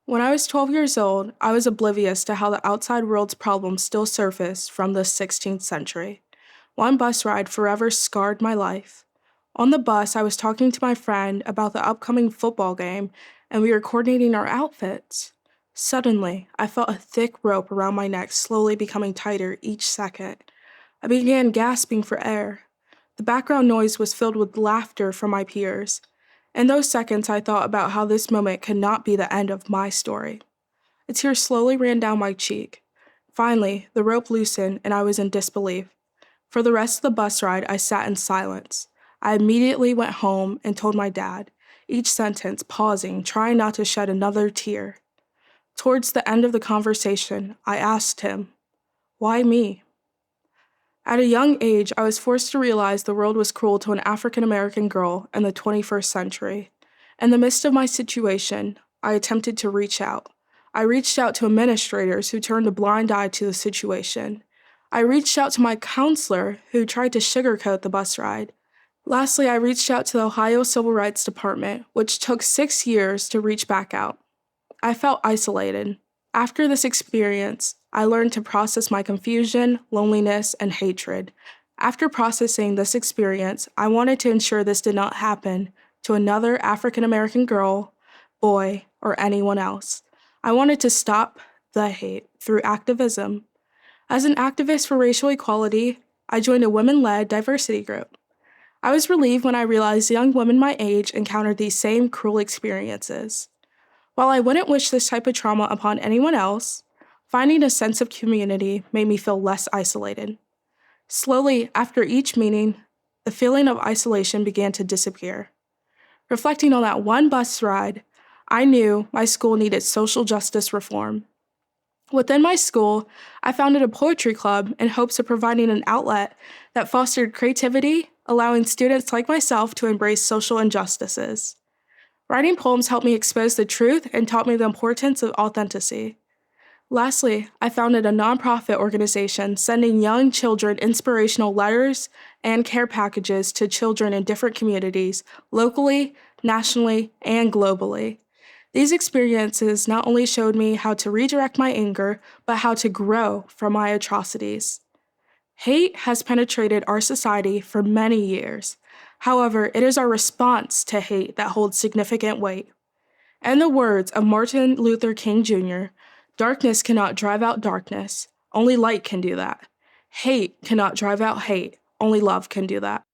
When I was 12 years old, I was oblivious to how the outside world's problems still surfaced from the 16th century. One bus ride forever scarred my life. On the bus, I was talking to my friend about the upcoming football game, and we were coordinating our outfits. Suddenly, I felt a thick rope around my neck slowly becoming tighter each second. I began gasping for air. The background noise was filled with laughter from my peers. In those seconds, I thought about how this moment could not be the end of my story. A tear slowly ran down my cheek. Finally, the rope loosened and I was in disbelief. For the rest of the bus ride, I sat in silence. I immediately went home and told my dad, each sentence pausing, trying not to shed another tear. Towards the end of the conversation, I asked him, "Why me?" At a young age, I was forced to realize the world was cruel to an African American girl in the 21st century. In the midst of my situation, I attempted to reach out. I reached out to administrators who turned a blind eye to the situation. I reached out to my counselor who tried to sugarcoat the bus ride. Lastly, I reached out to the Ohio Civil Rights Department, which took 6 years to reach back out. I felt isolated. After this experience, I learned to process my confusion, loneliness, and hatred. After processing this experience, I wanted to ensure this did not happen to another African American girl, boy, or anyone else. I wanted to stop the hate through activism. As an activist for racial equality, I joined a women-led diversity group. I was relieved when I realized young women my age encountered these same cruel experiences. While I wouldn't wish this type of trauma upon anyone else, finding a sense of community made me feel less isolated. Slowly, after each meeting, the feeling of isolation began to disappear. Reflecting on that one bus ride, I knew my school needed social justice reform. Within my school, I founded a poetry club in hopes of providing an outlet that fostered creativity, allowing students like myself to embrace social injustices. Writing poems helped me expose the truth and taught me the importance of authenticity. Lastly, I founded a nonprofit organization sending young children inspirational letters and care packages to children in different communities, locally, nationally, and globally. These experiences not only showed me how to redirect my anger, but how to grow from my atrocities. Hate has penetrated our society for many years. However, it is our response to hate that holds significant weight. In the words of Martin Luther King Jr., "Darkness cannot drive out darkness. Only light can do that. Hate cannot drive out hate. Only love can do that."